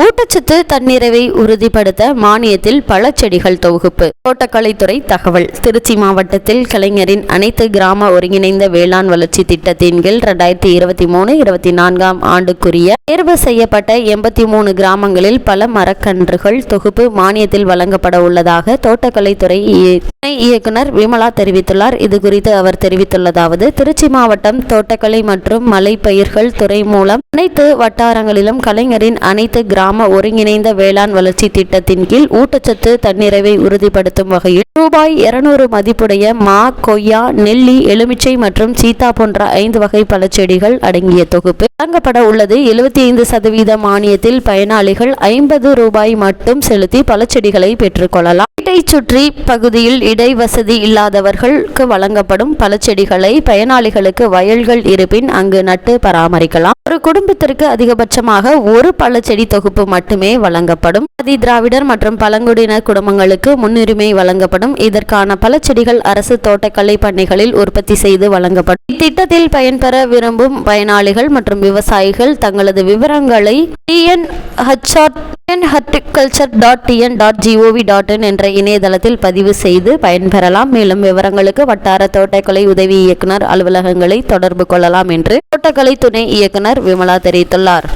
ஊட்டச்சத்து தன்னிறைவை உறுதிப்படுத்த மானியத்தில் பழச்செடிகள் தொகுப்பு. தோட்டக்கலைத்துறை தகவல். திருச்சி மாவட்டத்தில் கலைஞரின் அனைத்து கிராம ஒருங்கிணைந்த வேளாண் வளர்ச்சி திட்டத்தின் கீழ் 2023-24 ஆண்டுக்குரிய தேர்வு செய்யப்பட்ட 83 கிராமங்களில் பல மரக்கன்றுகள் தொகுப்பு மானியத்தில் வழங்கப்பட உள்ளதாக தோட்டக்கலைத்துறை இயக்குனர் விமலா தெரிவித்துள்ளார். இதுகுறித்து அவர் தெரிவித்துள்ளதாவது: திருச்சி மாவட்டம் தோட்டக்கலை மற்றும் மலைப்பயிர்கள் துறை மூலம் அனைத்து வட்டாரங்களிலும் கலைஞரின் அனைத்து கிராம ஒருங்கிணைந்த வேளாண் வளர்ச்சி திட்டத்தின் கீழ் ஊட்டச்சத்து தன்னிறைவை உறுதிப்படுத்தும் வகையில் ரூபாய் 200 மதிப்புடைய மா, கொய்யா, நெல்லி, எலுமிச்சை மற்றும் சீத்தா போன்ற 5 வகை பழச்செடிகள் அடங்கிய தொகுப்பு வழங்கப்பட உள்ளது. 75% மானியத்தில் பயனாளிகள் 50 ரூபாய் மட்டும் செலுத்தி பழச்செடிகளை பெற்றுக்கொள்ளலாம். வீட்டை சுற்றி பகுதியில் இடை வசதி இல்லாதவர்களுக்கு வழங்கப்படும் பழச்செடிகளை பயனாளிகளுக்கு வயல்கள் இருப்பின் அங்கு நட்டு பராமரிக்கலாம். ஒரு குடும்பத்திற்கு அதிகபட்சமாக ஒரு பழச்செடி தொகுப்பு மட்டுமே வழங்கப்படும். ஆதி திராவிடர் மற்றும் பழங்குடியினர் குடும்பங்களுக்கு முன்னுரிமை வழங்கப்படும். இதற்கான பழச்செடிகள் அரசு தோட்டக்கலை பண்ணைகளில் உற்பத்தி செய்து வழங்கப்படும். இத்திட்டத்தில் பயன்பெற விரும்பும் பயனாளிகள் மற்றும் விவசாயிகள் தங்களது விவரங்களை horticulture.tn.gov.in என்ற இணையதளத்தில் பதிவு செய்து பயன்பெறலாம். மேலும் விவரங்களுக்கு வட்டார தோட்டக்கலை உதவி இயக்குனர் அலுவலகங்களை தொடர்பு கொள்ளலாம் என்று தோட்டக்கலை துணை இயக்குனர் விமலா தெரிவித்துள்ளார்.